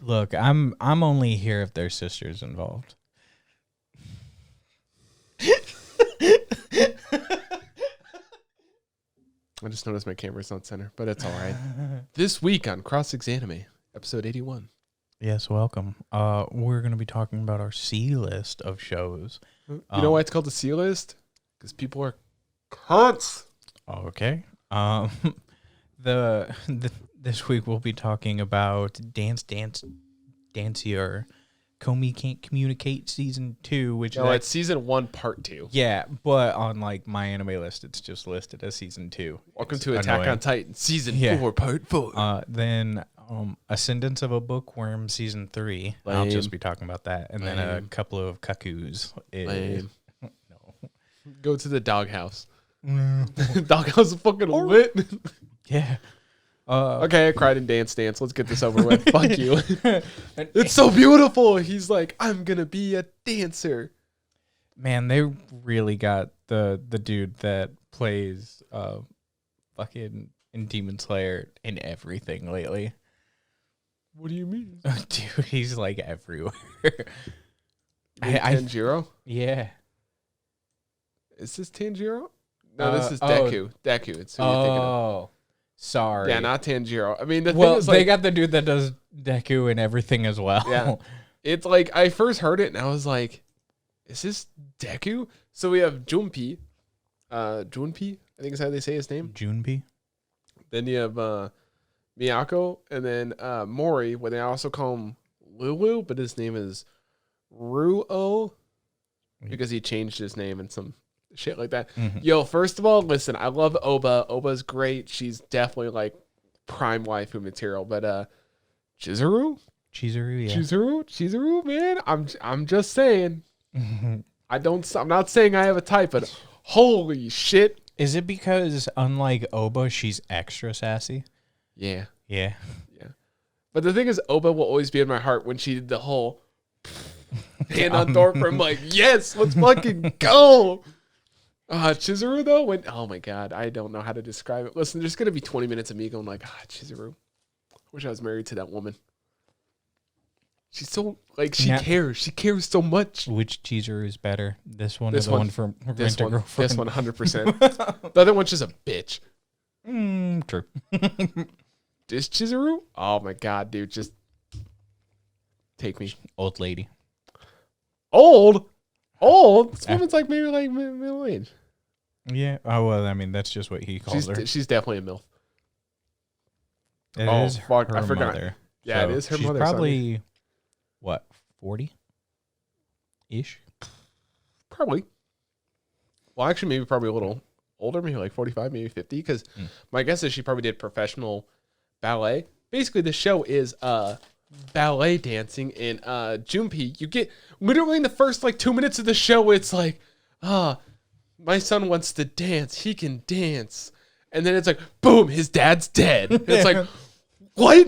Look, I'm only here if there's sisters involved. I just noticed my camera's not center, but it's all right. This week on ExAnime, episode 81. Yes, welcome. We're going to be talking about our C list of shows. You know why it's called the C list? Because people are cunts. Okay. This week we'll be talking about Danseur, Komi Can't Communicate season 2, which No, it's season 1, part 2. Yeah, but on like my anime list, it's just listed as season 2. Welcome It's to Attack annoying. on Titan, season 4, part 4. Then Ascendance of a Bookworm season 3. I'll Lame. just be talking about that, and then a Lame. couple of Cuckoos. Lame. No. Go to the doghouse. Doghouse is fucking lit. Yeah. Okay, I cried in Dance. Let's get this over with. Fuck you. It's so beautiful. He's like, I'm gonna be a dancer. Man, they really got the dude that plays fucking in Demon Slayer in everything lately. What do you mean? Dude, he's like everywhere. Tanjiro? Yeah. Is this Tanjiro? No, this is oh. Deku. Deku. It's who you're thinking of. Sorry. Yeah, not Tanjiro. I mean, the Well, thing is, like, they got the dude that does Deku and everything as well. Yeah. It's like, I first heard it and I was like, is this Deku? So we have Junpei. Junpei, I think is how they say his name. Junpei. Then you have Miyako, and then Mori, where they also call him Lulu, but his name is Ruo because he changed his name and some shit like that. Mm-hmm. Yo, first of all, listen, I love Oba. Oba's great. She's definitely like prime waifu material. But Chizuru, Chizuru, yeah. Chizuru, man. I'm just saying. I'm not saying I have a type, but holy shit. Is it because unlike Oba, she's extra sassy? Yeah. Yeah. But the thing is, Oba will always be in my heart when she did the whole hand on door for him, like, yes, let's fucking go. Chizuru, though, oh my God, I don't know how to describe it. Listen, there's going to be 20 minutes of me going like, Chizuru. I wish I was married to that woman. She's so, like, she cares. She cares so much. Which Chizuru is better? This one or This the one. one from This one, Rent-A-Girlfriend? this one, 100%. The other one's just a bitch. True. This Chizuru? Oh my God, dude, just take me. Old lady. Old? This woman's like maybe like middle age. Yeah. Oh, well, I mean, that's just what he calls her. She's definitely a MILF. It Oh, is fuck, her I forgot. mother. Yeah, So it is her she's mother. Probably, what, 40-ish? Probably. Well, actually, maybe probably a little older, maybe like 45, maybe 50, because my guess is she probably did professional ballet. Basically, the show is ballet dancing, and Junpei, you get literally in the first like 2 minutes of the show, it's like, my son wants to dance, he can dance. And then it's like, boom, his dad's dead. It's like, what?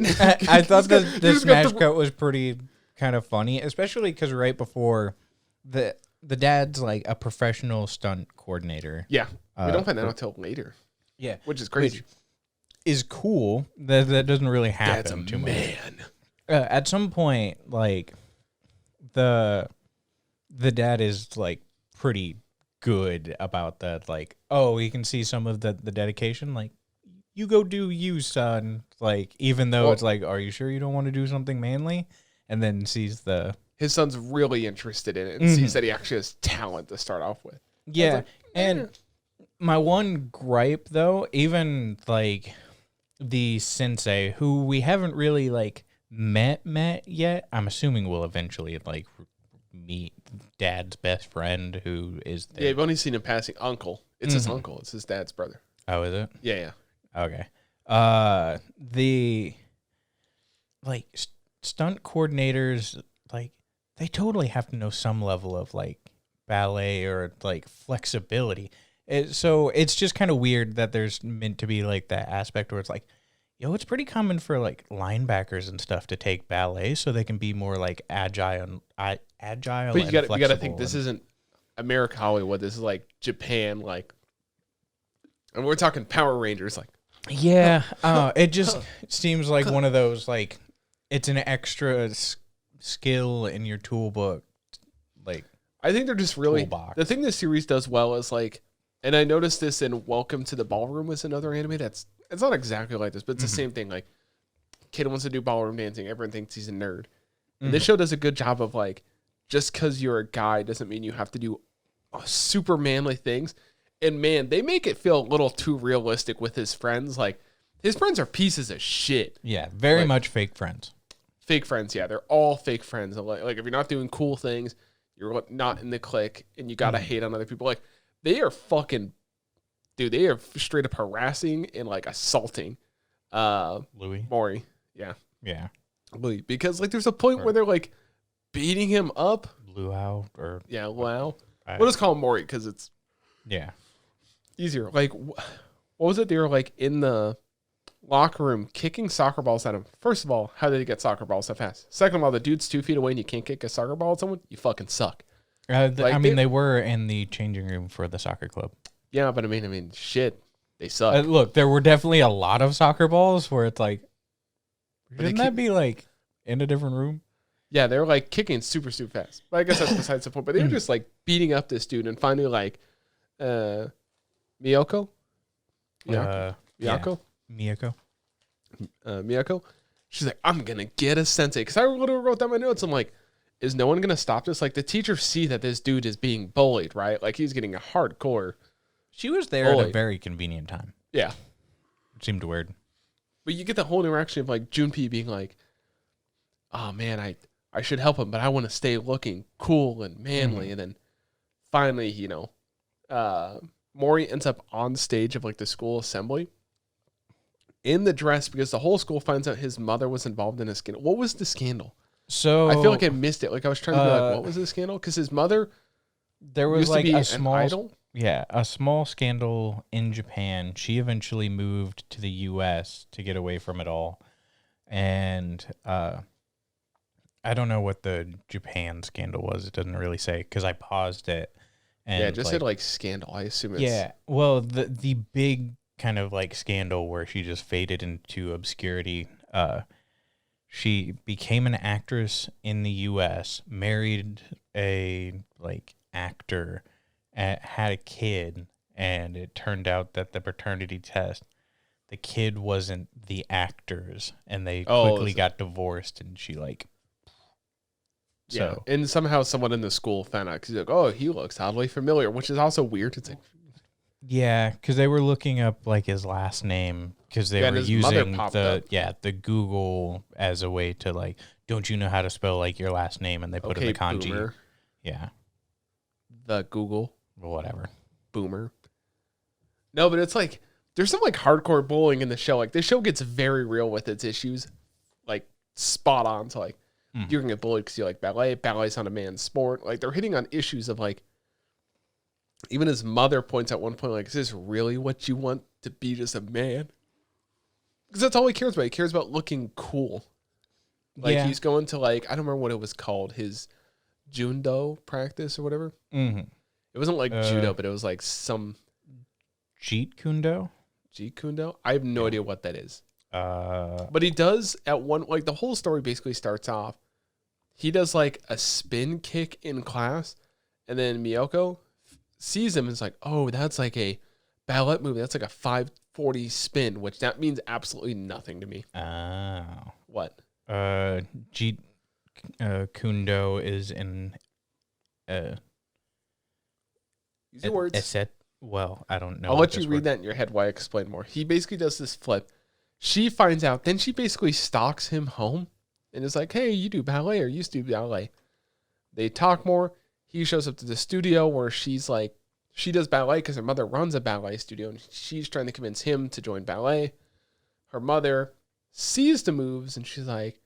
I thought the smash cut was pretty kind of funny, especially because right before the dad's like a professional stunt coordinator. Yeah, we don't find that out until later. Yeah, which is crazy. Which is cool. That doesn't really happen Dad's a too much. man. At some point, like the dad is like pretty good about that. Like, oh, you can see some of the dedication. Like, you go do you, son. Like, even though it's like, are you sure you don't want to do something manly? And then sees his son's really interested in it and sees that he actually has talent to start off with. Yeah, like, and my one gripe though, even like the sensei who we haven't really like met yet. I'm assuming we'll eventually like meet dad's best friend who is Yeah, I've only seen him passing uncle. It's his uncle. It's his dad's brother. Oh, is it? Yeah. Okay. The like stunt coordinators, like they totally have to know some level of like ballet or like flexibility. So it's just kind of weird that there's meant to be like that aspect where it's like, yo, it's pretty common for like linebackers and stuff to take ballet so they can be more like agile. But you got to think this isn't America, Hollywood. This is like Japan, like, and we're talking Power Rangers, like. Yeah, it just seems like one of those like it's an extra skill in your toolbook. Like, I think they're just really toolbox. The thing this series does well is like, and I noticed this in Welcome to the Ballroom was another anime that's it's not exactly like this, but it's the same thing. Like, kid wants to do ballroom dancing, everyone thinks he's a nerd. And this show does a good job of like, just because you're a guy doesn't mean you have to do super manly things. And man, they make it feel a little too realistic with his friends. Like, his friends are pieces of shit. Yeah, very much fake friends. Fake friends, yeah. They're all fake friends. Like if you're not doing cool things, you're not in the clique, and you gotta hate on other people. Like, they are fucking, dude, they are straight up harassing and like assaulting Louis. Mori. Yeah. Yeah. Louis. Because like there's a point where they're like beating him up. Luau or Yeah, wow. We'll just call him Mori because it's easier. Like, what was it? They were like in the locker room kicking soccer balls at him. First of all, how did he get soccer balls so fast? Second of all, the dude's 2 feet away and you can't kick a soccer ball at someone? You fucking suck. They were in the changing room for the soccer club. Yeah, but I mean, shit. They suck. Look, there were definitely a lot of soccer balls where it's like, shouldn't that be like in a different room? Yeah, they were like kicking super, super fast. But I guess that's besides the point. But they were just like beating up this dude and finally like Miyako? Miyako? Miyako? She's like, I'm going to get a sensei. Because I literally wrote down my notes. I'm like, is no one going to stop this? Like, the teachers see that this dude is being bullied, right? Like, he's getting a hardcore. She was there at a very convenient time. Yeah. It seemed weird. But you get the whole interaction of like Junpei being like, oh man, I should help him, but I want to stay looking cool and manly. And then finally, Mori ends up on stage of like the school assembly in the dress because the whole school finds out his mother was involved in a scandal. What was the scandal? So I feel like I missed it. Like I was trying to be like, what was the scandal? Because his mother there was used like to be a small idol. Yeah, a small scandal in Japan. She eventually moved to the U.S. to get away from it all. And I don't know what the Japan scandal was. It doesn't really say because I paused it. And yeah, it just said like scandal. I assume it's... Yeah, well, the big kind of like scandal where she just faded into obscurity. She became an actress in the U.S., married a like actor, had a kid, and it turned out that the paternity test, the kid wasn't the actor's, and they quickly got divorced, and she like... So. Yeah, and somehow someone in the school found out because he's like, oh, he looks oddly familiar, which is also weird. It's like... Yeah, because they were looking up like his last name because they were using the Google as a way to like, don't you know how to spell like your last name? And they put in the kanji. Boomer. Yeah. The Google. Whatever. Boomer. No, but it's like, there's some like hardcore bullying in the show. Like, this show gets very real with its issues. Like, spot on. So, like, you're going to get bullied because you like ballet. Ballet's not a man's sport. Like, they're hitting on issues of like, even his mother points out one point, like, is this really what you want to be, just a man? Because that's all he cares about. He cares about looking cool. Like, he's going to, like, I don't remember what it was called, his Jundo practice or whatever. Mm-hmm. It wasn't like judo, but it was like some... Jeet Kundo? Jeet Kundo? I have no idea what that is. But he does at one... Like, the whole story basically starts off. He does, like, a spin kick in class, and then Miyako sees him and is like, oh, that's like a ballet move. That's like a 540 spin, which that means absolutely nothing to me. Oh. What? Jeet Kundo is in... Use your words. Well, I don't know. I'll let you read that in your head while I explain more. He basically does this flip. She finds out. Then she basically stalks him home and is like, hey, you do ballet or used to do ballet. They talk more. He shows up to the studio where she's like, she does ballet because her mother runs a ballet studio and she's trying to convince him to join ballet. Her mother sees the moves and she's like,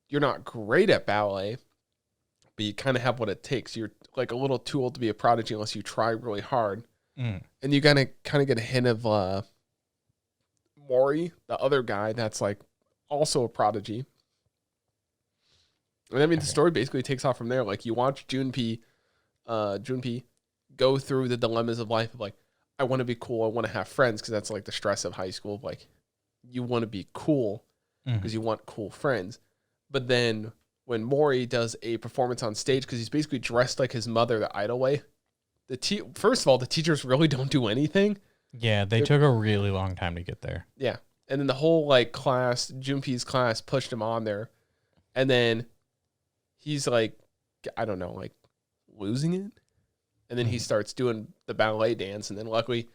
you're not great at ballet, but you kind of have what it takes. You're like a little too old to be a prodigy unless you try really hard. And you kind of get a hint of Mori, the other guy that's like also a prodigy. And I mean, the story basically takes off from there. Like, you watch Junpei go through the dilemmas of life of like, I want to be cool. I want to have friends because that's like the stress of high school. Like, you want to be cool because you want cool friends. But then when Mori does a performance on stage, because he's basically dressed like his mother the idol way, first of all, the teachers really don't do anything. Yeah, they took a really long time to get there. Yeah. And then the whole like class, Junpei's class pushed him on there. And then he's like, I don't know, like losing it. And then he starts doing the ballet dance. And then luckily,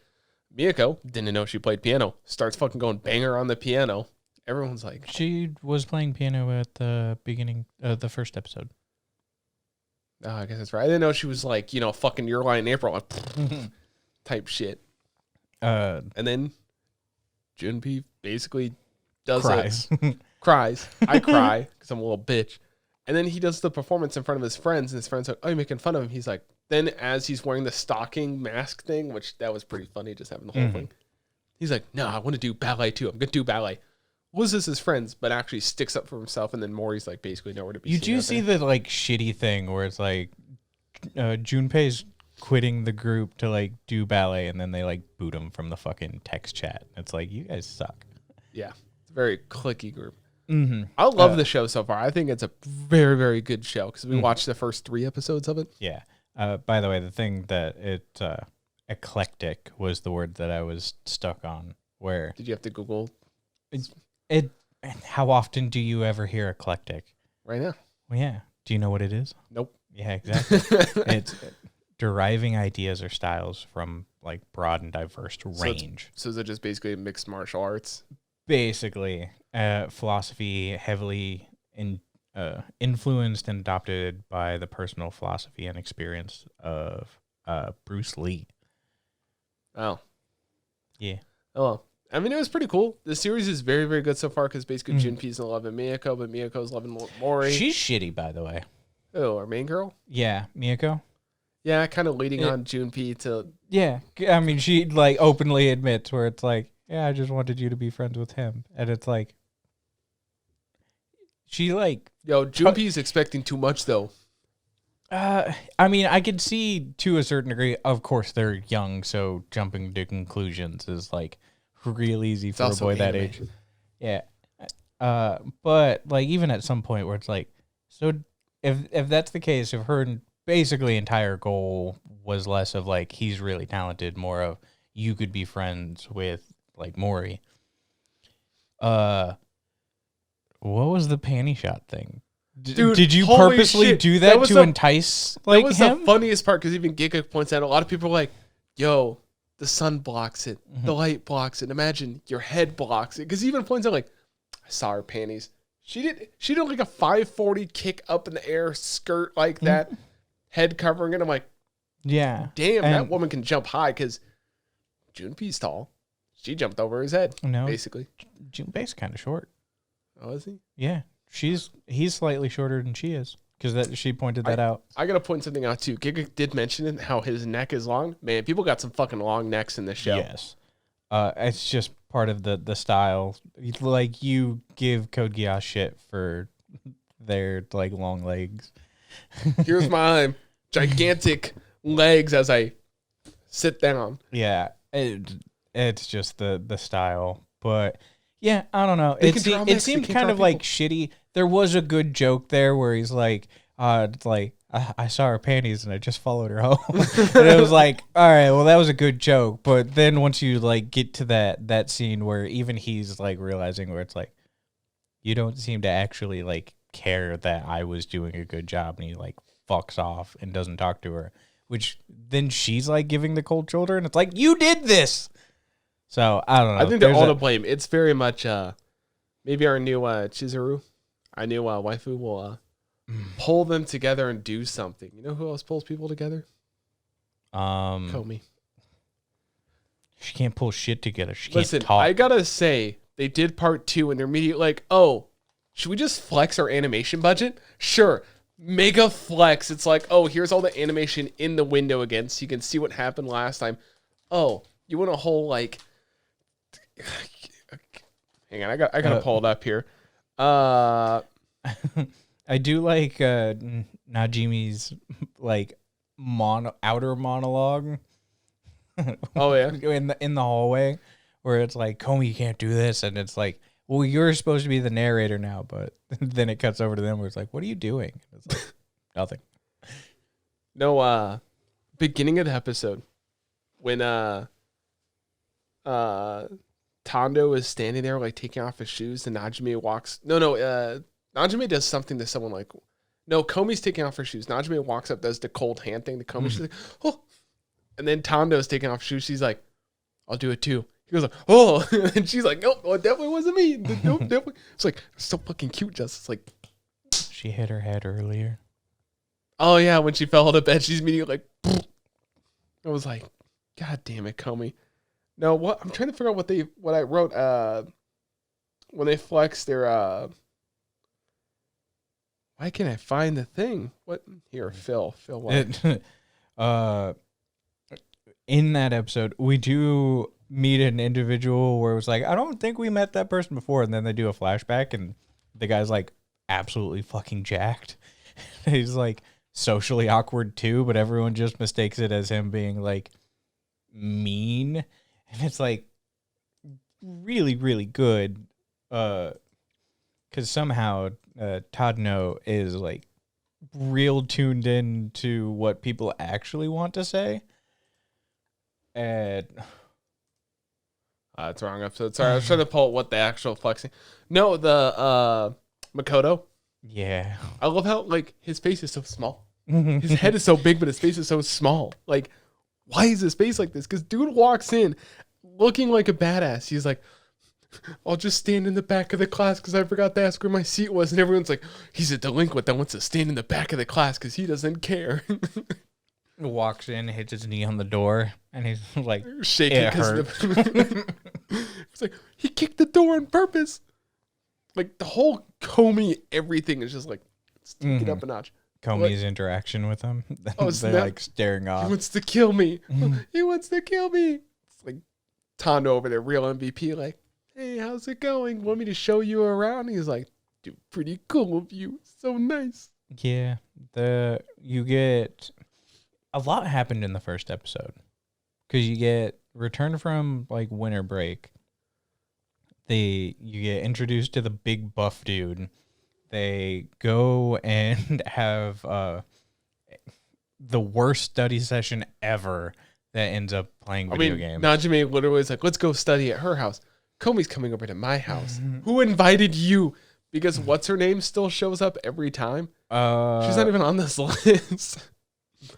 Miyako didn't know she played piano. Starts fucking going banger on the piano. Everyone's like... She was playing piano at the beginning of the first episode. Oh, I guess that's right. I didn't know she was like, you know, fucking Your Lie in April. Like, type shit. And then Junpei basically does cries. Cries. I cry because I'm a little bitch. And then he does the performance in front of his friends. And his friends are like, oh, you're making fun of him. He's like... Then as he's wearing the stocking mask thing, which that was pretty funny, just having the whole thing. He's like, no, I want to do ballet too. I'm going to do ballet. Loses his friends, but actually sticks up for himself. And then Mori's like basically nowhere to be You seen. do see the like shitty thing where it's like Junpei's quitting the group to like do ballet, and then they like boot him from the fucking text chat. It's like, you guys suck. Yeah, it's a very cliquey group. Mm-hmm. I love the show so far. I think it's a very, very good show because we watched the first 3 episodes of it. Yeah. By the way, the thing that eclectic was the word that I was stuck on. Where did you have to Google it? How often do you ever hear eclectic? Right now. Well, yeah. Do you know what it is? Nope. Yeah, exactly. It's deriving ideas or styles from like broad and diverse range. So is it just basically mixed martial arts? Basically, philosophy heavily influenced and adopted by the personal philosophy and experience of Bruce Lee. Oh. Yeah. Oh. I mean, it was pretty cool. The series is very, very good so far because basically Junpei's in love with Miyako, but Miyako's loving Mori. She's shitty, by the way. Oh, our main girl? Yeah, Miyako. Yeah, kind of leading on Junpei to... Yeah, I mean, she like openly admits where it's like, yeah, I just wanted you to be friends with him. And it's like... She like... Yo, Junpei's expecting too much, though. I mean, I could see to a certain degree, of course, they're young, so jumping to conclusions is like real easy for a boy that age. Yeah. But like even at some point where it's like, so if that's the case, if her basically entire goal was less of like, he's really talented, more of you could be friends with like Mori. What was the panty shot thing? Dude, did you purposely do that to entice like him? That was the funniest part because even Giga points out a lot of people are like, yo, the sun blocks it. The light blocks it. Imagine your head blocks it. Because he even points out like, I saw her panties. She did like a 540 kick up in the air, skirt like that, head covering it. I'm like, yeah. Damn, that woman can jump high because Junpei's tall. She jumped over his head, basically. Junpei's kind of short. Oh, is he? Yeah. He's slightly shorter than she is because she pointed that out. I gotta point something out too. Giga did mention it, how his neck is long. Man, people got some fucking long necks in this show. Yes, it's just part of the style. Like you give Code Geass shit for their like long legs. Here's my gigantic legs as I sit down. Yeah, it's just the style, but. Yeah, I don't know. It seemed kind of like shitty. There was a good joke there where he's like, it's like, I saw her panties and I just followed her home. And it was like, all right, well, that was a good joke. But then once you like get to that scene where even he's like realizing where it's like, you don't seem to actually like care that I was doing a good job, and he like fucks off and doesn't talk to her, which then she's like giving the cold shoulder and it's like, you did this. So, I don't know. I think they're all to blame. It's very much, maybe our new Chizuru, our new waifu will pull them together and do something. You know who else pulls people together? Komi. She can't pull shit together. She Listen, can't talk. I gotta say, they did part 2 and they're immediately like, oh, should we just flex our animation budget? Sure. Mega flex. It's like, oh, here's all the animation in the window again so you can see what happened last time. Oh, you want a whole like... Hang on, I gotta pull it up here. I do like Najimi's like outer monologue. Oh yeah, in the hallway where it's like, Komi, you can't do this, and it's like, well, you're supposed to be the narrator now, but then it cuts over to them where it's like, what are you doing? It's like, nothing. No, beginning of the episode when Tondo is standing there like taking off his shoes and Najime walks. Najime does something to someone like, no, Komi's taking off her shoes. Najime walks up, does the cold hand thing to Komi. She's like, oh. And then Tondo's taking off shoes. She's like, I'll do it too. He goes like, oh. And she's like, nope, it definitely wasn't me. Nope, definitely. It's like, so fucking cute, just. It's like. She hit her head earlier. Oh, yeah. When she fell out of bed, she's immediately like, I was like, God damn it, Komi. No, what? I'm trying to figure out what I wrote when they flex their. Why can't I find the thing? What? Here, Phil. What? In that episode, we do meet an individual where it was like, I don't think we met that person before. And then they do a flashback and the guy's like absolutely fucking jacked. He's like socially awkward too, but everyone just mistakes it as him being like mean. And it's like really, really good. Because somehow Tadno is like real tuned in to what people actually want to say. And it's the wrong episode. Sorry, I was trying to pull what the actual flexing. No, the Makoto. Yeah. I love how like his face is so small. His head is so big, but his face is so small. Like, why is his face like this? Because dude walks in looking like a badass. He's like, I'll just stand in the back of the class because I forgot to ask where my seat was. And everyone's like, he's a delinquent that wants to stand in the back of the class because he doesn't care. Walks in, hits his knee on the door, and he's like, shaking it because hurt. It's like, he kicked the door on purpose. Like, the whole Komi, everything is just like, let's take it up a notch. Komi's interaction with him. Oh, They're like staring off. He wants to kill me. He wants to kill me. It's like Tondo over there, real MVP, like, hey, how's it going? Want me to show you around? He's like, dude, pretty cool of you. So nice. Yeah. You get a lot happened in the first episode. Because you get return from like winter break. You get introduced to the big buff dude. They go and have the worst study session ever that ends up playing video games. Najime literally is like, let's go study at her house. Komi's coming over to my house. Who invited you? Because what's her name still shows up every time. She's not even on this list.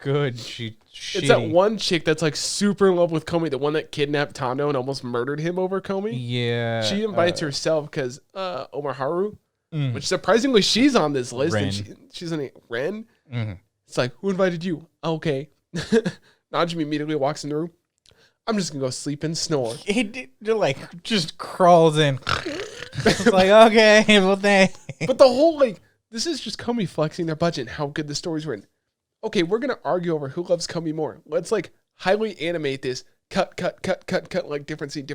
Good. It's that one chick that's like super in love with Komi, the one that kidnapped Tondo and almost murdered him over Komi. Yeah. She invites herself because Omaharu, which surprisingly she's on this list. Ren. And she's in Ren. Mm-hmm. It's like, who invited you? Okay. Najimi immediately walks in the room. I'm just going to go sleep and snore. He like just crawls in. It's like, okay, well, thanks. But the whole, like, this is just Komi flexing their budget and how good the story's written. Okay, we're going to argue over who loves Komi more. Let's, like, highly animate this. Cut, like, different scene.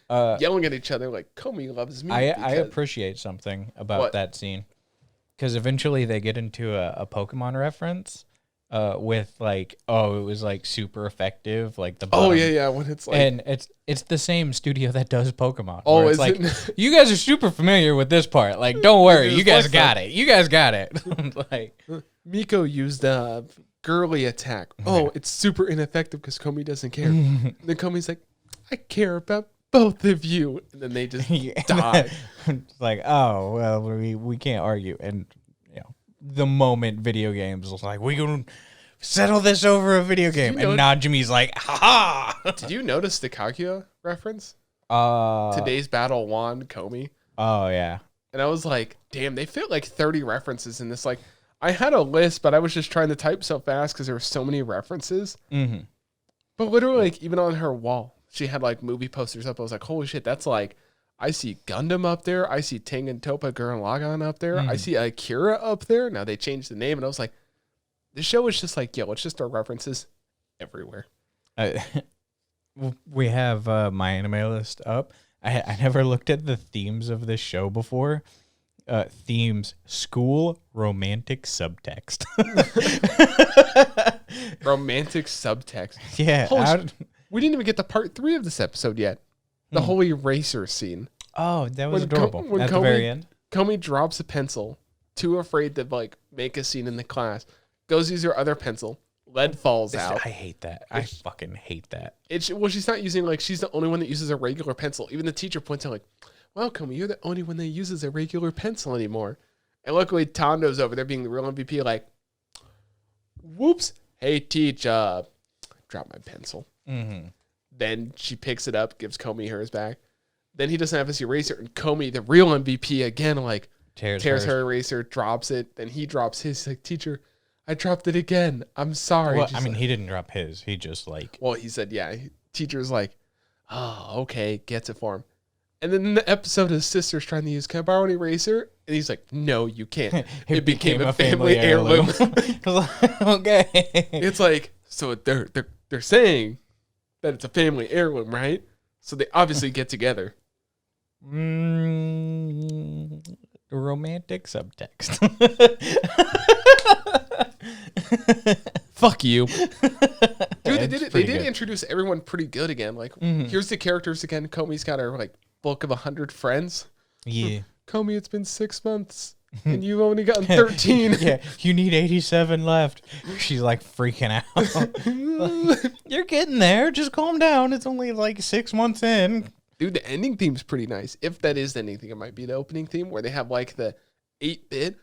Yelling at each other like, Komi loves me. I appreciate something about that scene. Because eventually they get into a Pokemon reference with, like, it was, like, super effective. Like, the bottom. Oh, yeah, when it's, like... And it's the same studio that does Pokemon. Oh, it's like, it? You guys are super familiar with this part. Like, don't worry. You guys got it. You guys got it. Like... Miko used a girly attack. Oh, it's super ineffective because Komi doesn't care. And then Komi's like, I care about both of you. And then they just die. It's like, oh, well, we can't argue. And, you know, the moment video games was like, we gonna settle this over a video game. And Najimi's like, ha-ha! Did you notice the Kaguya reference? Today's battle won Komi. Oh, yeah. And I was like, damn, they fit like 30 references in this. Like, I had a list, but I was just trying to type so fast because there were so many references. Mm-hmm. But literally, like, even on her wall, she had like movie posters up. I was like, holy shit, that's like, I see Gundam up there. I see Tengen Toppa Gurren Lagann up there. I see Akira up there. Now they changed the name, and I was like, the show is just like, let's just throw references everywhere. We have my anime list up. I never looked at the themes of this show before. Themes: school, romantic subtext. Romantic subtext. Yeah. We didn't even get to part 3 of this episode yet. The whole eraser scene. Oh, that was When adorable. when At the very end. Komi drops a pencil, too afraid to like make a scene in the class, goes to use her other pencil, lead falls out. I hate that. I fucking hate that. Well, she's not using like she's the only one that uses a regular pencil. Even the teacher points out like, "Well, Komi, you're the only one that uses a regular pencil anymore." And luckily, Tondo's over there being the real MVP. Like, whoops! Hey, teach, drop my pencil. Mm-hmm. Then she picks it up, gives Komi hers back. Then he doesn't have his eraser, and Komi, the real MVP, again like tears her eraser, drops it. Then he drops his. Like, teacher, I dropped it again. I'm sorry. Well, I mean, he didn't drop his. He just like. Well, he said, yeah. Teacher's like, oh, okay, gets it for him. And then in the episode, his sister's trying to use, can I borrow an eraser? And he's like, no, you can't. It became a family heirloom. Okay. It's like, so they're saying that it's a family heirloom, right? So they obviously get together. Romantic subtext. Fuck you. Dude, they did introduce everyone pretty good again. Like, here's the characters again. Komi's got her like book of 100 friends. Yeah. Komi, it's been 6 months and you've only gotten 13. Yeah, you need 87 left. She's like freaking out. Like, you're getting there. Just calm down. It's only like 6 months in. Dude, the ending theme's pretty nice. If that is the ending theme, it might be the opening theme where they have like the 8-bit.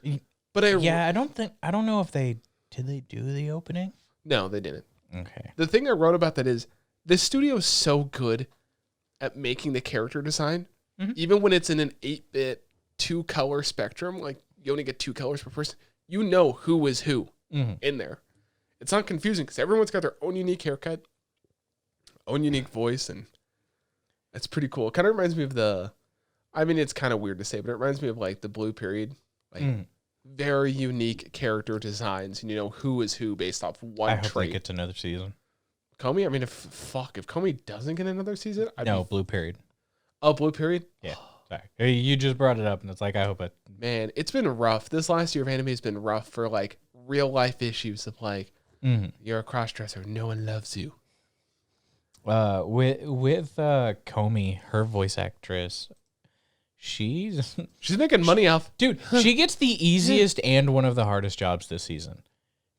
But I don't know if did they do the opening? No, they didn't. Okay. The thing I wrote about that is this studio is so good at making the character design, even when it's in an 8-bit 2-color spectrum, like you only get 2 colors per person, you know who is who in there. It's not confusing because everyone's got their own unique haircut, own unique voice, and it's pretty cool. It kind of reminds me of it's kind of weird to say, but it reminds me of like the Blue Period, like very unique character designs, and you know who is who based off one trait. I hope they get another season. Komi, I mean, if Komi doesn't get another season, Blue Period. Oh, Blue Period? Yeah. Sorry. You just brought it up, and it's like, I hope it. Man, it's been rough. This last year of anime has been rough for like real life issues of like, you're a cross-dresser, no one loves you. With Komi, her voice actress, she's making money off. Dude, she gets the easiest and one of the hardest jobs this season,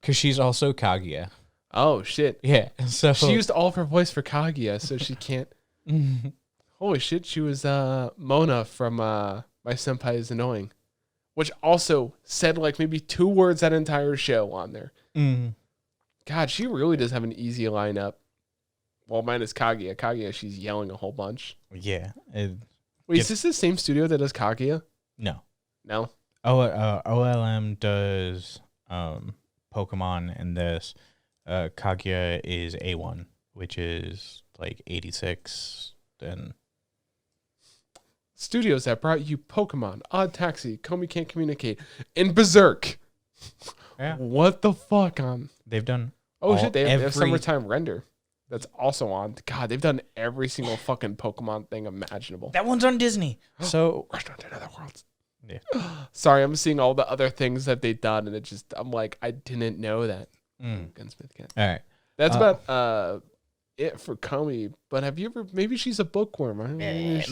because she's also Kaguya. Oh shit! Yeah, so she used all of her voice for Kaguya, so she can't. Holy shit! She was Mona from My Senpai is Annoying, which also said like maybe 2 words that entire show on there. God, she really does have an easy lineup. Well, mine is Kaguya. Kaguya, she's yelling a whole bunch. Yeah. Wait, is this the same studio that does Kaguya? No. No? OLM does Pokemon, and this Kaguya is A1, which is like 86. And studios that brought you Pokemon, Odd Taxi, Komi Can't Communicate, and Berserk. Yeah. What the fuck? They've done. Oh shit! They have Summertime Render. That's also on. God, they've done every single fucking Pokemon thing imaginable. That one's on Disney. So Restaurant in Other Worlds. Yeah. Sorry, I'm seeing all the other things that they've done, and I'm like, I didn't know that. Gunsmith Cat. All right. That's about it for Komi. But have you ever? Maybe she's a bookworm. I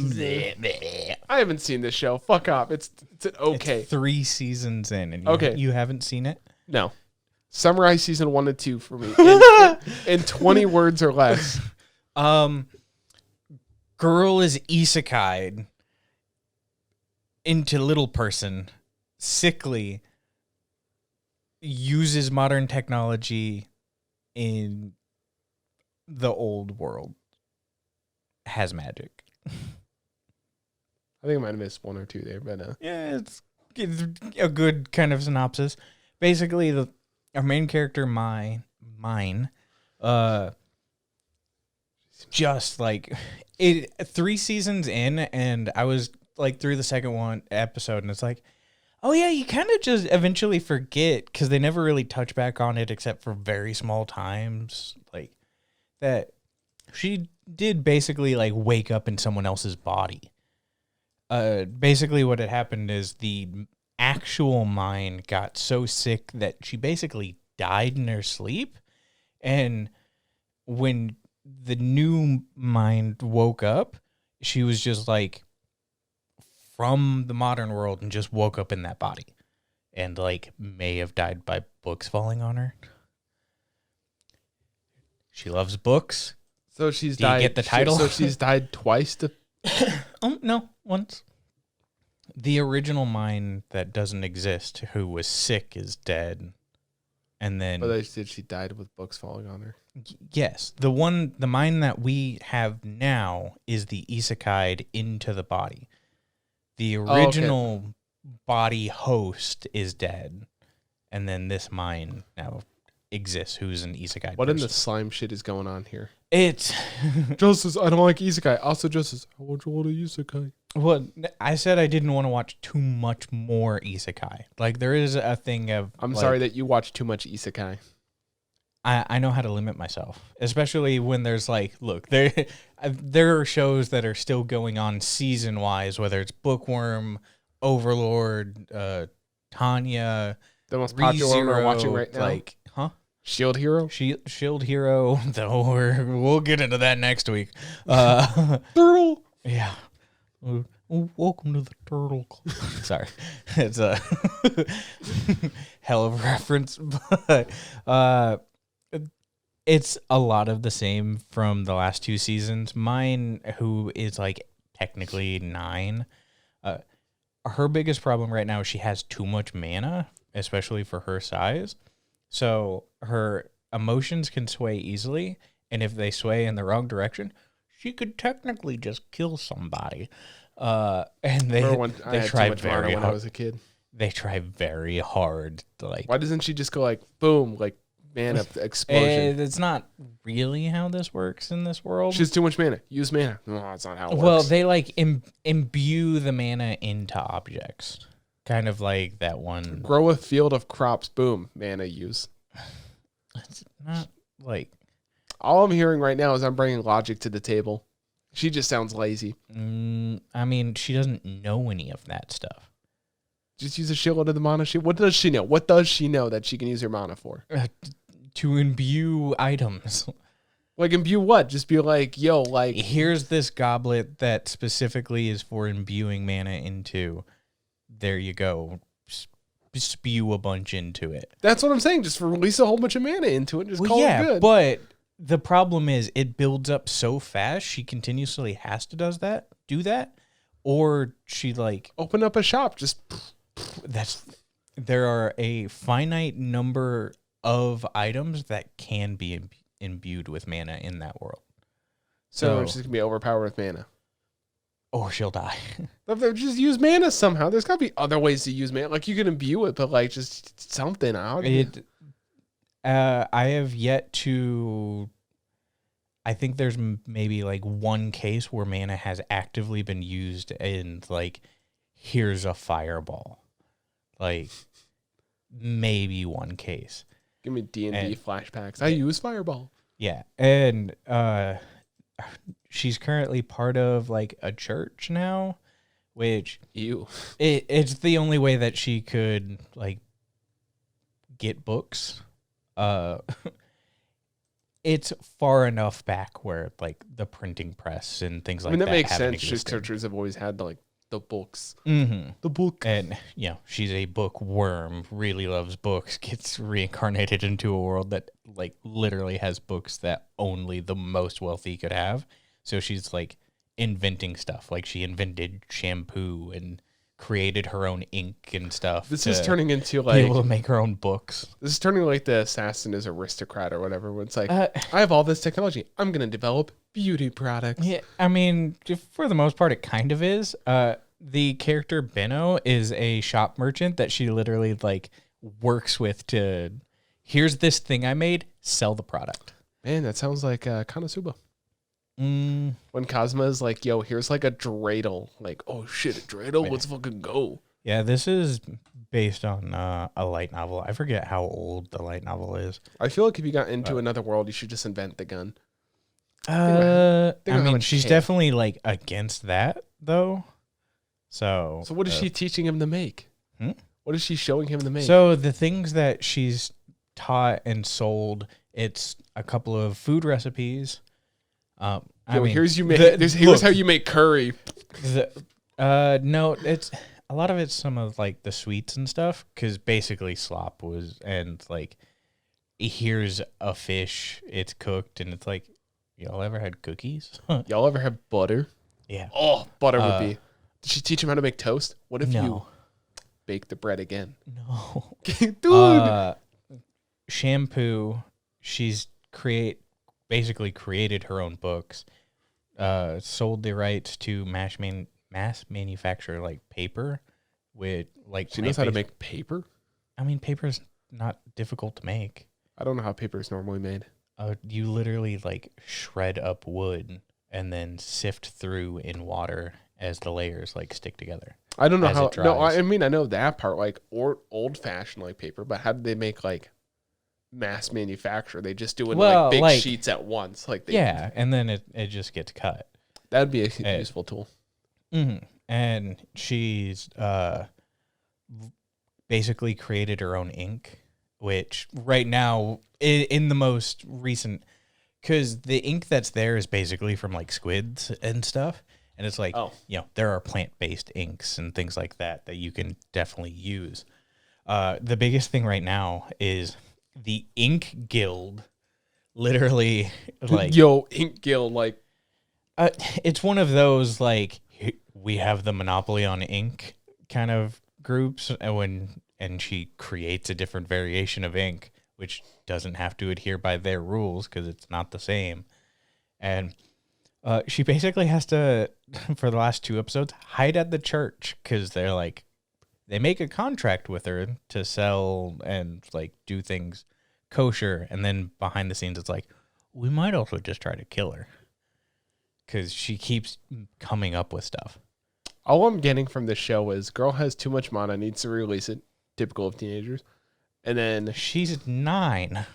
haven't seen this show. Fuck off. It's okay. It's 3 seasons in, and you haven't seen it? No. Summarize season 1 and 2 for me in 20 words or less. Girl is isekai'd into little person, sickly, uses modern technology in the old world, has magic. I think I might have missed 1 or 2 there, but yeah, it's a good kind of synopsis. Basically, our main character, mine, just like 3 seasons in, and I was like through the second episode, and it's like, oh yeah, you kind of just eventually forget because they never really touch back on it except for very small times, like that she did basically like wake up in someone else's body. Basically what had happened is the actual mind got so sick that she basically died in her sleep, and when the new mind woke up, she was just like from the modern world and just woke up in that body and like may have died by books falling on her. She loves books. So she's Do you died. get the title? So she's died twice. No, once. The original mine that doesn't exist, who was sick, is dead. And then... But they said she died with books falling on her. Yes. The mine that we have now is the isekai into the body. The original body host is dead. And then this mine now exists, who's an isekai What person. in the slime shit is going on here? It's... Justus, I don't like isekai. Also, Justus, I want to watch isekai. Well, I said I didn't want to watch too much more isekai. Like, there is a thing of... I'm like, sorry that you watch too much isekai. I know how to limit myself, especially when there's like, look, there are shows that are still going on season-wise, whether it's Bookworm, Overlord, Tanya, The most popular one we're watching right now. like, Shield Hero? Shield Hero, though we'll get into that next week. Turtle! Yeah. Welcome to the Turtle Club. Sorry. It's a hell of a reference, but it's a lot of the same from the last two seasons. Mine, who is like technically 9, her biggest problem right now is she has too much mana, especially for her size. So her emotions can sway easily, and if they sway in the wrong direction, she could technically just kill somebody. And they try very hard. When I was a kid. They try very hard to like. Why doesn't she just go like boom, like mana explosion? It's not really how this works in this world. She has too much mana. Use mana. No, that's not how it works. Well, they like imbue the mana into objects, kind of like that one. Grow a field of crops. Boom, mana use. It's not like. All I'm hearing right now is I'm bringing logic to the table. She just sounds lazy. I mean, she doesn't know any of that stuff. Just use a shitload of the mana. What does she know? What does she know that she can use her mana for? To imbue items. Like imbue what? Just be like, yo, like... Here's this goblet that specifically is for imbuing mana into. There you go. Spew a bunch into it. That's what I'm saying. Just release a whole bunch of mana into it and just call it good. But the problem is it builds up so fast, she continuously has to do that, or she like... Open up a shop. Just... There are a finite number of items that can be imbued with mana in that world. So she's going to be overpowered with mana. Or she'll die. Just use mana somehow. There's got to be other ways to use mana. Like, you can imbue it, but, like, just something out. I have yet to... I think there's maybe, like, one case where mana has actively been used in, like, here's a fireball. Like, maybe one case. Give me D&D flashbacks. I use fireball. Yeah, and she's currently part of like a church now, which it's the only way that she could like get books. It's far enough back where like the printing press and things like that. I mean, that makes sense. Existed. Churches have always had like the books. Mm-hmm. The book. And, you know, she's a bookworm, really loves books, gets reincarnated into a world that, like, literally has books that only the most wealthy could have. So she's, like, inventing stuff. Like, she invented shampoo and created her own ink and stuff. This is turning into, like... be able to make her own books. This is turning, like, the assassin is aristocrat or whatever. Where it's like, I have all this technology. I'm going to develop beauty products. Yeah, I mean, for the most part, it kind of is. The character Benno is a shop merchant that she literally like works with to, here's this thing I made, sell the product. Man, that sounds like Konosuba. When Cosma is like, yo, here's like a dreidel. Like, oh shit, a dreidel? Let's fucking go. Yeah, this is based on a light novel. I forget how old the light novel is. I feel like if you got into another world, you should just invent the gun. I mean, she's definitely like against that though. So what is she teaching him to make? What is she showing him to make? So the things that she's taught and sold, it's a couple of food recipes. Here's how you make curry. No, it's a lot of it's some of like the sweets and stuff, because basically slop was, and like here's a fish, it's cooked, and it's like, y'all ever had cookies? Y'all ever have butter? Yeah. Oh, butter would be. Did she teach him how to make toast? What if you No. bake the bread again? No. Dude. Shampoo, she's basically created her own books, sold the rights to mass manufacture like paper with like She knows how to make paper? I mean, paper's not difficult to make. I don't know how paper is normally made. You literally like shred up wood and then sift through in water as the layers like stick together. I don't know as how. it dries. No, I mean I know that part, like or old fashioned like paper, but how did they make like mass manufacture? They just do it in like big sheets at once, like yeah, and then it just gets cut. That'd be a useful tool. Mm-hmm. And she's basically created her own ink, which right now in the most recent, because the ink that's there is basically from like squids and stuff. And it's like, there are plant-based inks and things like that you can definitely use. The biggest thing right now is the Ink Guild. Literally, like... Ink Guild, like... it's one of those, like, we have the monopoly on ink kind of groups. And she creates a different variation of ink, which doesn't have to adhere by their rules because it's not the same. And... she basically has to, for the last 2 episodes, hide at the church because they're like, they make a contract with her to sell and like do things kosher. And then behind the scenes, it's like, we might also just try to kill her because she keeps coming up with stuff. All I'm getting from this show is girl has too much mana, needs to release it. Typical of teenagers. And then she's 9.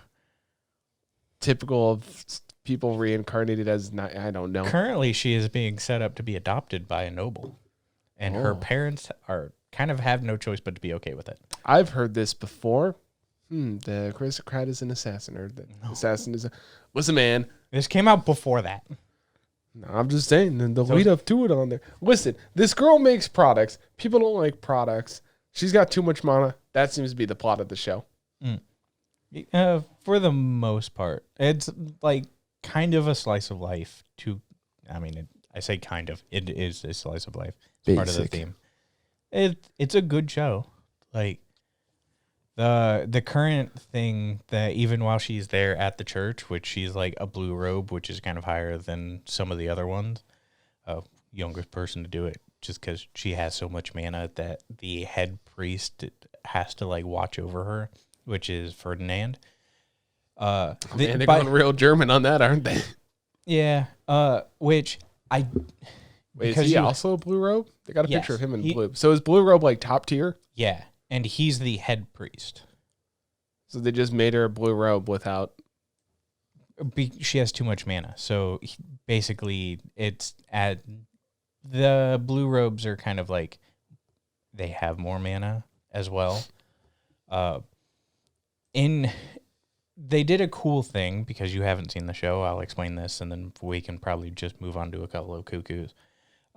Typical of people reincarnated as I don't know. Currently, she is being set up to be adopted by a noble, and her parents are kind of have no choice but to be okay with it. I've heard this before. The aristocrat is an assassin, or the assassin was a man. This came out before that. No, I'm just saying the lead up to it on there. Listen, this girl makes products. People don't like products. She's got too much mana. That seems to be the plot of the show. For the most part, it's like kind of a slice of life. I say kind of. It is a slice of life. It's part of the theme. It's a good show. Like the current thing that even while she's there at the church, which she's like a blue robe, which is kind of higher than some of the other ones, youngest person to do it, just because she has so much mana that the head priest has to like watch over her, which is Ferdinand. They're going real German on that, aren't they? Yeah. Which I... Wait, is he also a blue robe? They got a picture of him in blue. So is blue robe like top tier? Yeah. And he's the head priest. So they just made her a blue robe without... She has too much mana. So basically it's the blue robes are kind of like... They have more mana as well. They did a cool thing, because you haven't seen the show. I'll explain this, and then we can probably just move on to a couple of cuckoos.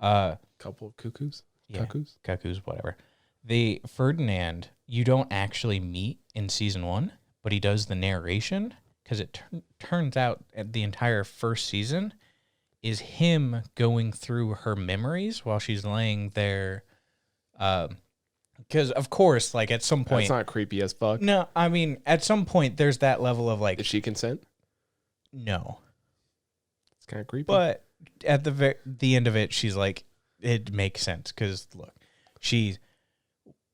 Couple of cuckoos? Yeah, cuckoos, whatever. The Ferdinand, you don't actually meet in season 1, but he does the narration, because it turns out the entire first season is him going through her memories while she's laying there. Because, of course, like, at some point... That's not creepy as fuck. No, I mean, at some point, there's that level of, like... Did she consent? No. It's kind of creepy. But at the end of it, she's like, it makes sense. Because, look, she's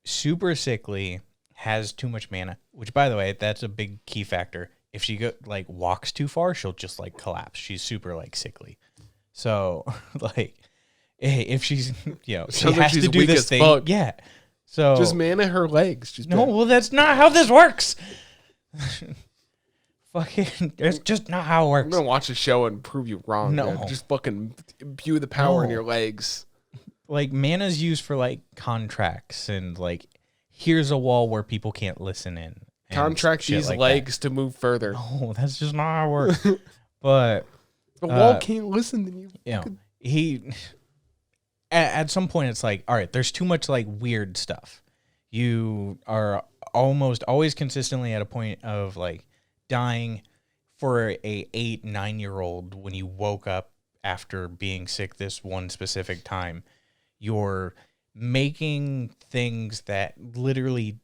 super sickly, has too much mana. Which, by the way, that's a big key factor. If she walks too far, she'll just, like, collapse. She's super, like, sickly. So, like, if she's, she has to do this thing. Fuck. Yeah. So just mana her legs. Well, that's not how this works. Fucking, that's just not how it works. I'm gonna watch the show and prove you wrong. No, man. Just fucking imbue the power in your legs. Like, mana's used for like contracts and like, here's a wall where people can't listen in. Contract these like legs to move further. No, that's just not how it works. But the wall can't listen to you. You know, at some point it's like, all right, there's too much like weird stuff. You are almost always consistently at a point of like dying. For a 8-9-year-old, when you woke up after being sick this one specific time, you're making things that literally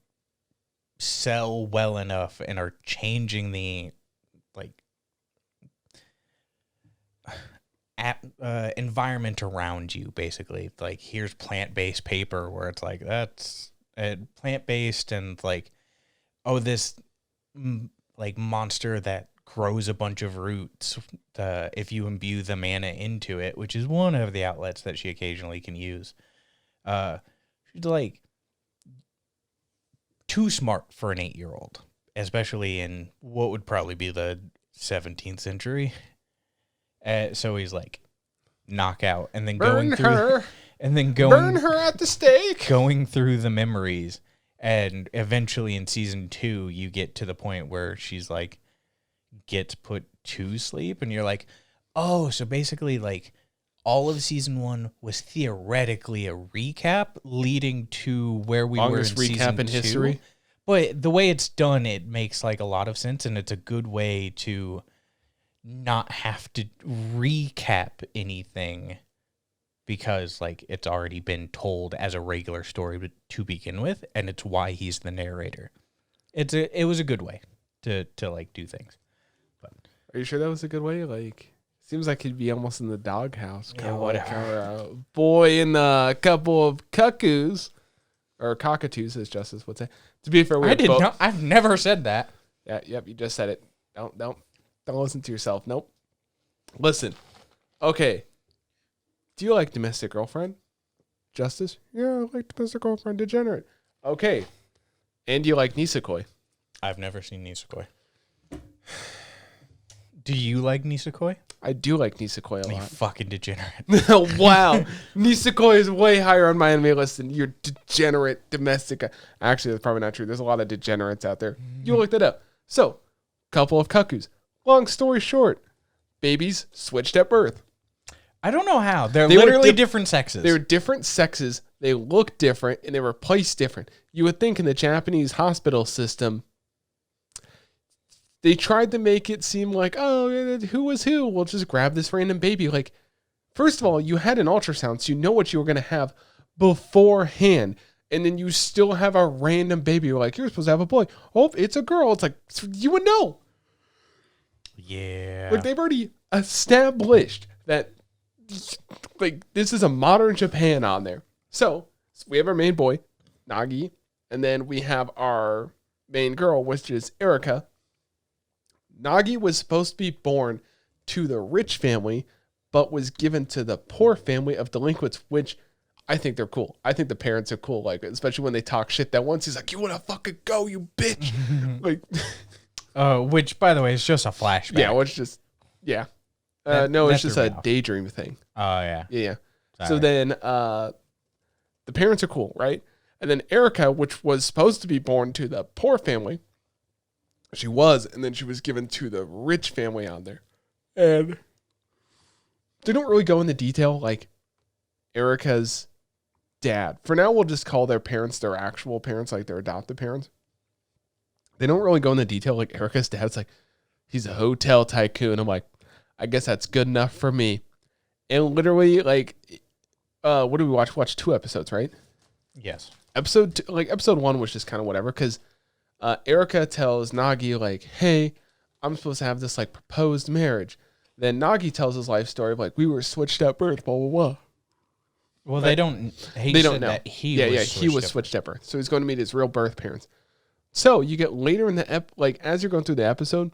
sell well enough and are changing the like environment around you. Basically, like here's plant-based paper where it's like that's plant-based and like, oh, this like monster that grows a bunch of roots if you imbue the mana into it, which is one of the outlets that she occasionally can use. She's like too smart for an 8-year-old, especially in what would probably be the 17th century. So he's like knockout and then burn her at the stake, going through the memories. And eventually in season 2, you get to the point where she's like, gets put to sleep, and you're like, oh, so basically like all of season 1 was theoretically a recap leading to where we were in season 2. History. But the way it's done, it makes like a lot of sense, and it's a good way to not have to recap anything because like it's already been told as a regular story to begin with, and it's why he's the narrator. It was a good way to like do things. Are you sure that was a good way? Like, seems like he'd be almost in the doghouse. Yeah, whatever. Like a boy and a couple of cuckoos, or cockatoos, as Justus would say. To be fair, I've never said that. Yeah, yep, you just said it. Don't listen to yourself. Nope. Listen. Okay. Do you like Domestic Girlfriend, Justus? Yeah, I like Domestic Girlfriend. Degenerate. Okay. And do you like Nisekoi? I've never seen Nisekoi. Do you like Nisekoi? I do like Nisekoi a lot. You fucking degenerate. Wow. Nisekoi is way higher on my anime list than your degenerate domestic. Actually, that's probably not true. There's a lot of degenerates out there. You looked it up. So, couple of cuckoos. Long story short, babies switched at birth. I don't know how. They're literally different sexes. They're different sexes. They look different, and they were placed different. You would think in the Japanese hospital system, they tried to make it seem like, oh, who was who? We'll just grab this random baby. Like, first of all, you had an ultrasound, so you know what you were going to have beforehand. And then you still have a random baby. You're like, you're supposed to have a boy. Oh, it's a girl. It's like, you would know. Yeah. Like, they've already established that, like, this is a modern Japan on there. So we have our main boy, Nagi. And then we have our main girl, which is Erika. Nagi was supposed to be born to the rich family, but was given to the poor family of delinquents, which I think they're cool. I think the parents are cool, like, especially when they talk shit that once. He's like, you want to fucking go, you bitch. Like, which, by the way, is just a flashback. Yeah, it's just, yeah. No, it's just a daydream thing. Oh, yeah. Yeah. Sorry. So then the parents are cool, right? And then Erika, which was supposed to be born to the poor family, she was, and then she was given to the rich family on there. And they don't really go into detail, like Erika's dad. For now, we'll just call their parents their actual parents, like their adopted parents. They don't really go into detail, like Erika's dad's like, he's a hotel tycoon. I'm like, I guess that's good enough for me. And literally, like, what did we watch? We watched 2 episodes, right? Yes. Episode 1 was just kind of whatever, because Erika tells Nagi, like, hey, I'm supposed to have this, like, proposed marriage. Then Nagi tells his life story of, like, we were switched at birth, blah, blah, blah. Well, but they don't know. That he was switched at birth. So he's going to meet his real birth parents. So you get later in the like, as you're going through the episode,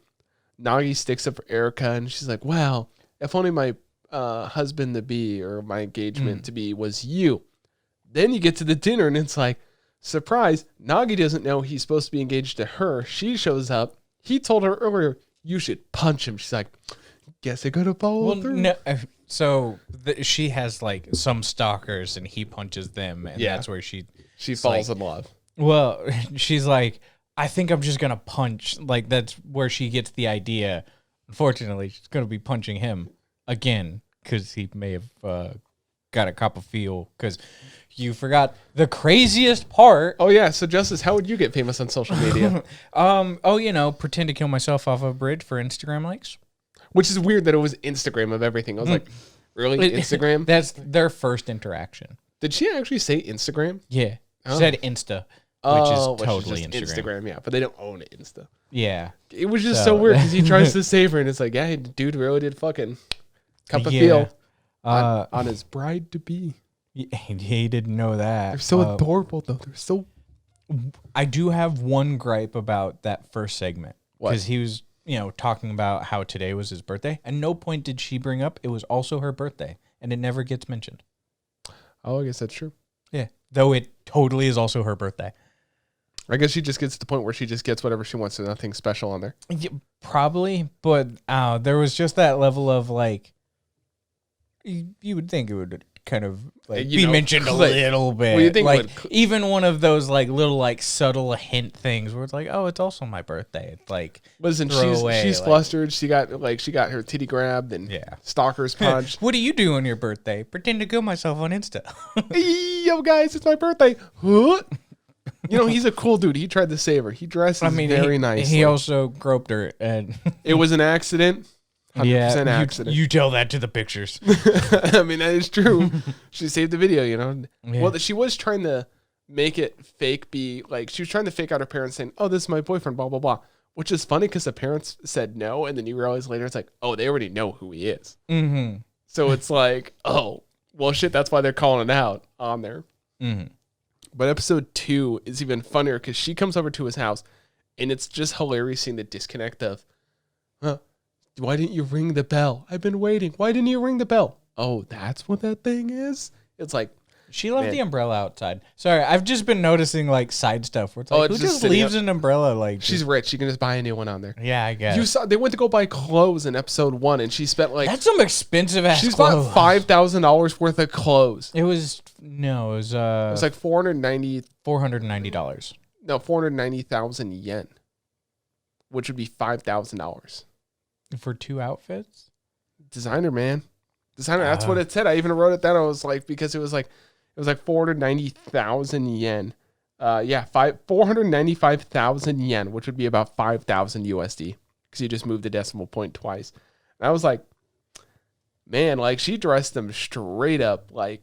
Nagi sticks up for Erika, and she's like, wow, if only my husband-to-be or my engagement-to-be was you. Then you get to the dinner, and it's like, surprise, Nagi doesn't know he's supposed to be engaged to her. She shows up. He told her earlier, you should punch him. She's like, guess I gotta follow through. No, so she has like some stalkers, and he punches them, and that's where she falls in love. Well, she's like, I think I'm just gonna punch. Like, that's where she gets the idea. Unfortunately, she's gonna be punching him again because he may have got a cup of feel because you forgot the craziest part. Oh yeah. So Justice, how would you get famous on social media? Pretend to kill myself off a bridge for Instagram likes. Which is weird that it was Instagram of everything. I was like, really? Instagram? That's their first interaction. Did she actually say Instagram? Yeah. Oh. Said Insta, which is totally Instagram. Yeah, but they don't own Insta. Yeah. It was just so weird because he tries to save her and it's like, yeah, dude really did fucking cup of feel on his bride to be. He didn't know that. They're so adorable though. They're so. I do have one gripe about that first segment because he was, talking about how today was his birthday. At no point did she bring up it was also her birthday, and it never gets mentioned. Oh, I guess that's true. Yeah, though it totally is also her birthday. I guess she just gets to the point where she just gets whatever she wants. So nothing special on there. Yeah, probably, but there was just that level of like, you would think it would kind of like be mentioned a little bit. Well, you think like even one of those like little like subtle hint things where it's like, oh, it's also my birthday. It's like, listen, she's flustered. She got her titty grabbed and stalkers punched. What do you do on your birthday? Pretend to kill myself on Insta. Yo, guys, it's my birthday. He's a cool dude. He tried to save her. He dresses very nice. He also groped her, and it was an accident. 100% accident. You tell that to the pictures. I mean, that is true. She saved the video, Yeah. Well, she was trying to make it fake she was trying to fake out her parents saying, oh, this is my boyfriend, blah, blah, blah. Which is funny because the parents said no, and then you realize later it's like, oh, they already know who he is. Mm-hmm. So it's like, oh, well, shit, that's why they're calling it out on there. Mm-hmm. But episode 2 is even funnier because she comes over to his house, and it's just hilarious seeing the disconnect of, why didn't you ring the bell? I've been waiting. Why didn't you ring the bell? Oh, that's what that thing is? It's like... She left the umbrella outside. Sorry, I've just been noticing like side stuff where it's like, who just leaves an umbrella like... She's rich. She can just buy a new one on there. Yeah, I guess. You saw they went to go buy clothes in episode 1 and she spent like... That's some expensive ass She's clothes. bought $5,000 worth of clothes. It was like $490. $490. No, 490,000 yen. Which would be $5,000. For 2 outfits? Designer, man. Designer, that's what it said. I even wrote it down. I was like, because it was like 490,000 yen. 495,000 yen, which would be about 5,000 USD. Because you just moved the decimal point twice. And I was like, man, like she dressed them straight up. Like,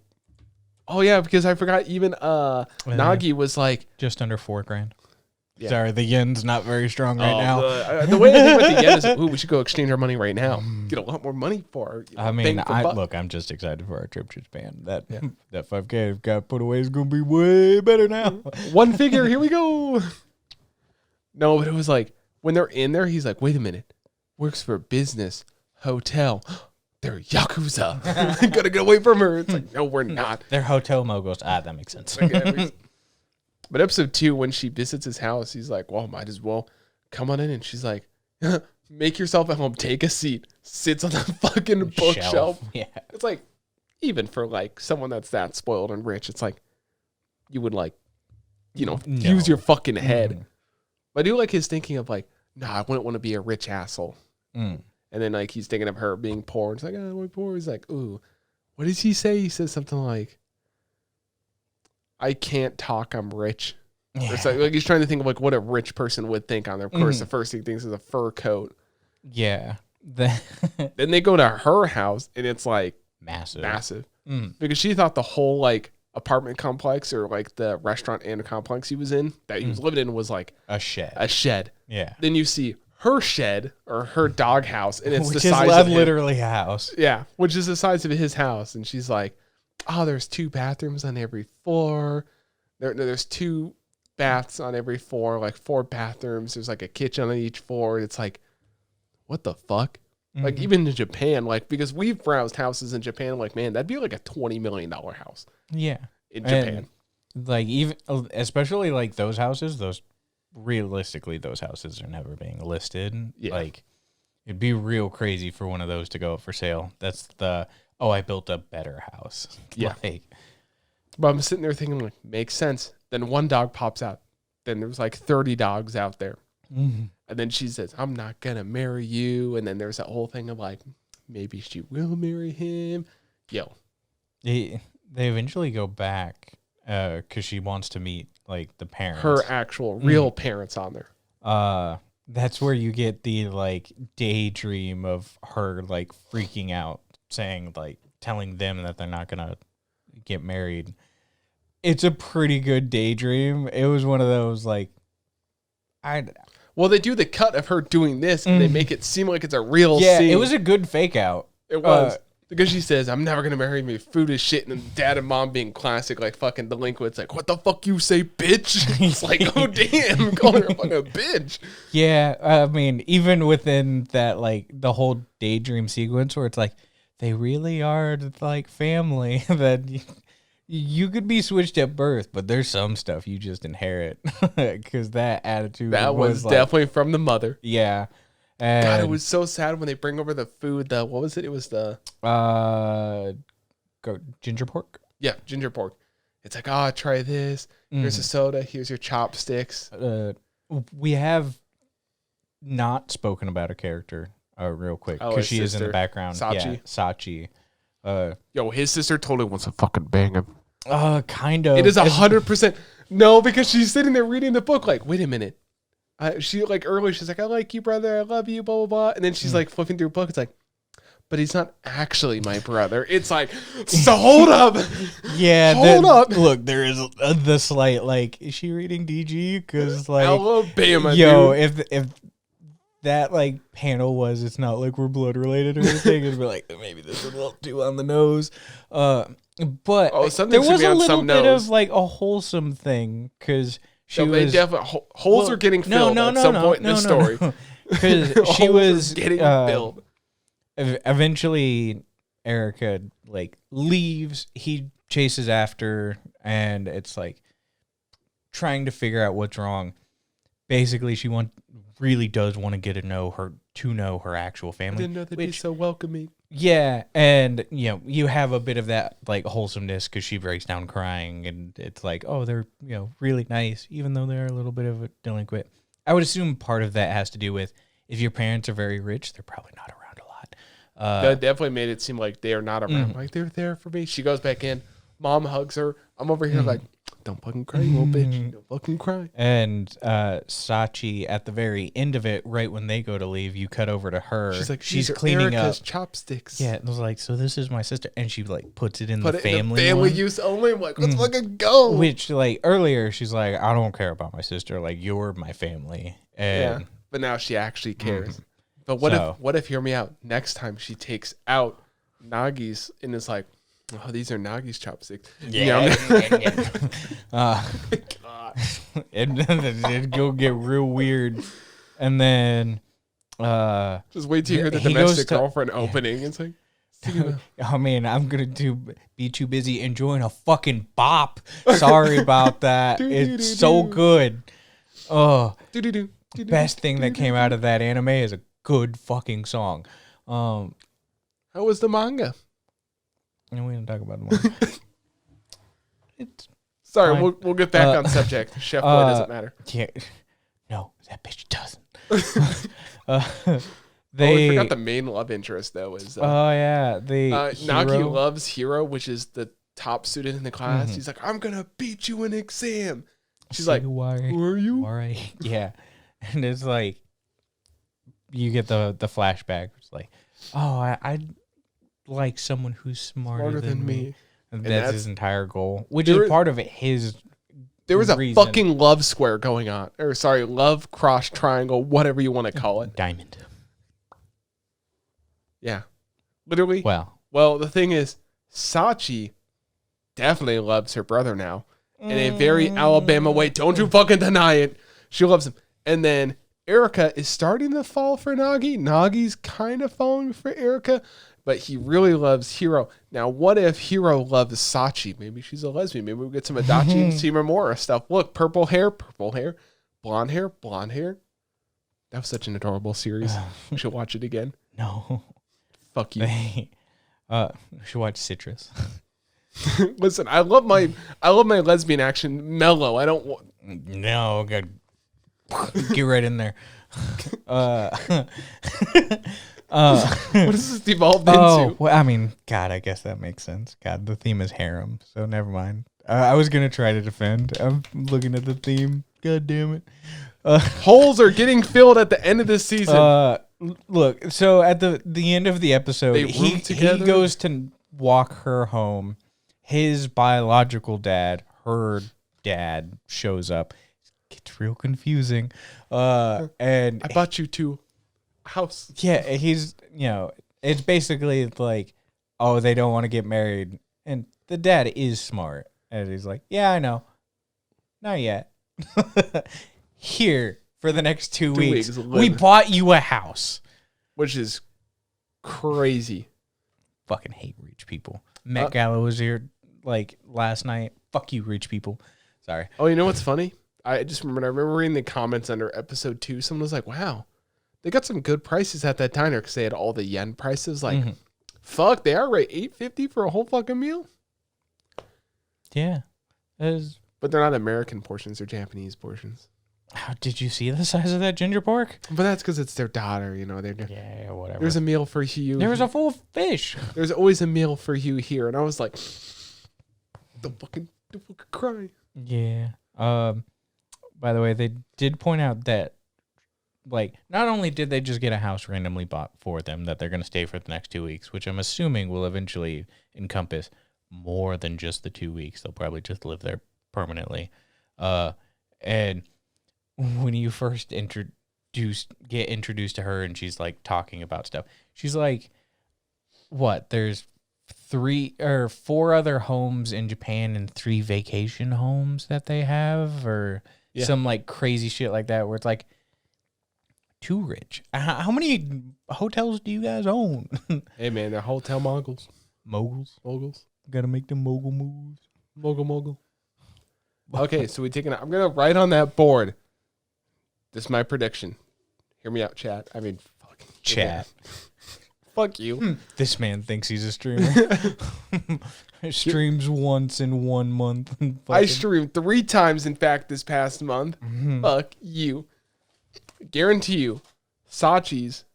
oh yeah, because I forgot even Nagi was like just under $4,000. Yeah. Sorry, the yen's not very strong right now. The way I think about the yen is, we should go exchange our money right now. Get a lot more money for our, I'm just excited for our trip to Japan. That $5,000 I've got put away is going to be way better now. One figure, here we go. No, but it was like, when they're in there, he's like, wait a minute. Works for a business, hotel. They're Yakuza. Gotta get away from her. It's like, no, we're not. They're hotel moguls. That makes sense. But episode 2, when she visits his house, he's like, well, might as well come on in. And she's like, make yourself at home. Take a seat. Sits on the fucking bookshelf. Yeah. It's like, even for like someone that's that spoiled and rich, it's like, you would like, use your fucking head. Mm. But I do like his thinking of like, nah, I wouldn't want to be a rich asshole. Mm. And then like, he's thinking of her being poor. It's like, oh, I'm poor. He's like, ooh, what does he say? He says something like, I can't talk, I'm rich. Yeah. It's like he's trying to think of like what a rich person would think on there. Of course, the first thing he thinks is a fur coat. Yeah. Then they go to her house and it's like massive. Because she thought the whole like apartment complex or like the restaurant and complex he was in that he was living in was like a shed. Yeah. Then you see her shed or her dog house and it's which the size is of literally a house. Yeah, which is the size of his house. And she's like, oh, there's 2 bathrooms on every floor. There's 2 baths on every floor, like 4 bathrooms. There's like a kitchen on each floor. It's like, what the fuck? Mm-hmm. Like even in Japan, like because we've browsed houses in Japan, like man, that'd be like a $20 million house. Yeah, in Japan. And like even especially like those houses, those houses are never being listed. Yeah. Like it'd be real crazy for one of those to go up for sale. That's the I built a better house. Yeah. But I'm sitting there thinking, like, makes sense. Then one dog pops out. Then there's like 30 dogs out there. Mm-hmm. And then she says, I'm not going to marry you. And then there's that whole thing of like, maybe she will marry him. Yo, They eventually go back because she wants to meet like the parents. Her actual real parents on there. That's where you get the like daydream of her like freaking out, saying like telling them that they're not gonna get married. It's a pretty good daydream. It was one of those like Well, they do the cut of her doing this, and they make it seem like it's a real scene. It was a good fake out. It was. Because she says, I'm never going to marry me, food is shit, and then dad and mom being classic, like fucking delinquents, like, what the fuck you say, bitch? It's like, oh, damn, calling her a fucking bitch. Yeah, I mean, even within that, like, the whole daydream sequence where it's like, they really are, like, family, that you could be switched at birth, but there's some stuff you just inherit, because that attitude that was like, definitely from the mother. Yeah. And God, it was so sad when they bring over the food. What was it? It was the ginger pork. Yeah, ginger pork. It's like, oh, try this. Here's a soda. Here's your chopsticks. We have not spoken about a character real quick because she is in the background. Sachi. Yeah, Sachi. Yo, his sister totally wants to fucking bang him. Kind of. It is 100%. No, because she's sitting there reading the book. Like, wait a minute. She like earlier, she's like, I like you, brother. I love you, blah, blah, blah. And then she's like flipping through a book. It's like, but he's not actually my brother. It's like, so hold up. Yeah. Hold up. Look, there is the slight, like, is she reading DG? Because, like, Alabama, yo, dude. if that, like, panel was, it's not like we're blood related or anything, it'd be like, maybe this is a little too on the nose. But there was a little bit of, like, a wholesome thing, because... Holes are getting filled at some point in the story. Because she was getting filled. Eventually, Erica like leaves. He chases after, and it's like trying to figure out what's wrong. Basically, she really does want to get to know her actual family. I didn't know they'd be so welcoming. Yeah, and you have a bit of that like wholesomeness because she breaks down crying, and it's like, oh, they're really nice, even though they're a little bit of a delinquent. I would assume part of that has to do with if your parents are very rich, they're probably not around a lot. That definitely made it seem like they are not around. Like they're there for me. She goes back in. Mom hugs her. I'm over here like, don't fucking cry, you little bitch. Don't fucking cry. And Sachi, at the very end of it, right when they go to leave, you cut over to her. She's like, she's cleaning Erica's up chopsticks. Yeah, it was like, so this is my sister, and she like puts it in the family use only. I'm like, let's fucking go. Which like earlier, she's like, I don't care about my sister. Like, you're my family. And but now she actually cares. But what if hear me out? Next time she takes out Nagi's and is like, oh, these are Nagi's chopsticks. Yeah. It'd go get real weird. And then just wait till you hear the domestic girlfriend opening. It's like, I mean, I'm going to be too busy enjoying a fucking bop. Sorry about that. It's so good. Oh, best thing that came out of that anime is a good fucking song. How was the manga? And we didn't talk about the manga. Sorry, we'll get back on subject. Chef Boy doesn't matter. Yeah, no, that bitch doesn't. We forgot the main love interest though. Is Nagi loves Hiro, which is the top student in the class. He's like, I'm gonna beat you in exam. She's like, who are you? All right, yeah, and it's like you get the flashback. It's like, oh, I like someone who's smarter than me. And that's his entire goal, which is part of it. There was a fucking love square going on. Or sorry, love cross triangle, whatever you want to call it. Diamond. Yeah. Literally. Well, the thing is, Sachi definitely loves her brother now. In a very Alabama way. Don't you fucking deny it. She loves him. And then Erica is starting to fall for Nagi. Nagi's kind of falling for Erica. But he really loves Hiro. Now, what if Hiro loves Sachi? Maybe she's a lesbian. Maybe we'll get some Adachi and Shimamura stuff. Look, purple hair, blonde hair. That was such an adorable series. We should watch it again. No. Fuck you. We should watch Citrus. Listen, I love my lesbian action mellow. I don't want. No, God. Get right in there. What does this devolve Oh, into? well, I mean, God, I guess that makes sense. God, the theme is harem, so never mind. I was gonna try to defend. I'm looking at the theme. God damn it. Holes are getting filled at the end of this season. Look, so at the end of the episode, They he room together? goes to walk her home. His biological dad, her dad, shows up. Gets real confusing. And I bought you to a house. yeah, he's, it's basically like, oh, they don't want to get married. And the dad is smart. And he's like, yeah, I know. Not yet. Here, for the next 2 weeks, we bought you a house. Which is crazy. Fucking hate rich people. Met Gallo was here like last night. Fuck you, rich people. Sorry. Oh, you know what's funny? I remember reading the comments under episode 2. Someone was like, wow, they got some good prices at that diner because they had all the yen prices. Like, fuck, they are right $8.50 for a whole fucking meal? Yeah. But they're not American portions, they're Japanese portions. How did you see the size of that ginger pork? But that's because it's their daughter, Yeah, whatever. There's a meal for you. There was a full fish. There's always a meal for you here. And I was like, don't fucking cry. Yeah. By the way, they did point out that, like, not only did they just get a house randomly bought for them that they're going to stay for the next 2 weeks, which I'm assuming will eventually encompass more than just the 2 weeks. They'll probably just live there permanently. And when you first get introduced to her and she's like talking about stuff, she's like, what, there's 3 or 4 other homes in Japan and 3 vacation homes that they have, or some like crazy shit like that, where it's like, too rich. How many hotels do you guys own? Hey man, they're hotel moguls. Moguls. Gotta make them mogul moves. Mogul. Okay, so I'm gonna write on that board. This is my prediction. Hear me out, chat. I mean, fucking chat. Fuck you. This man thinks he's a streamer. Streams once in 1 month. I streamed 3 times, in fact, this past month. Fuck you. Guarantee you, Sachi's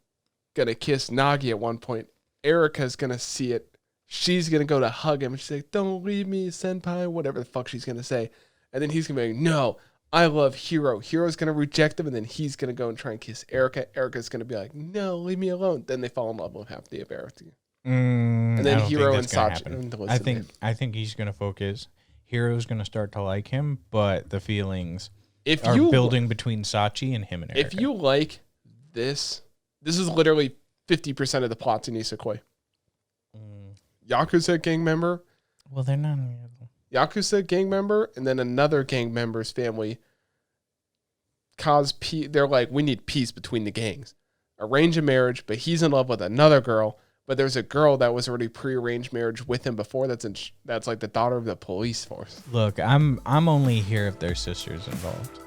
gonna kiss Nagi at one point. Erica's gonna see it. She's gonna go to hug him. And she's like, don't leave me, senpai, whatever the fuck she's gonna say. And then he's gonna be like, no, I love Hiro. Hiro's gonna reject him, and then he's gonna go and try and kiss Erica. Erica's gonna be like, no, leave me alone. Then they fall in love with half the Erica. And then Hiro and Sachi. I think he's gonna focus. Hiro's gonna start to like him, but the feelings are building between Sachi and him and Erica. If you like this is literally 50% of the plots in Isekoi. Yakuza gang member. Well, they're not. Yakuza gang member, and then another gang member's family they're like, we need peace between the gangs. Arrange a marriage, but he's in love with another girl, but there's a girl that was already pre-arranged marriage with him before that's like the daughter of the police force. Look, I'm only here if there's sisters involved.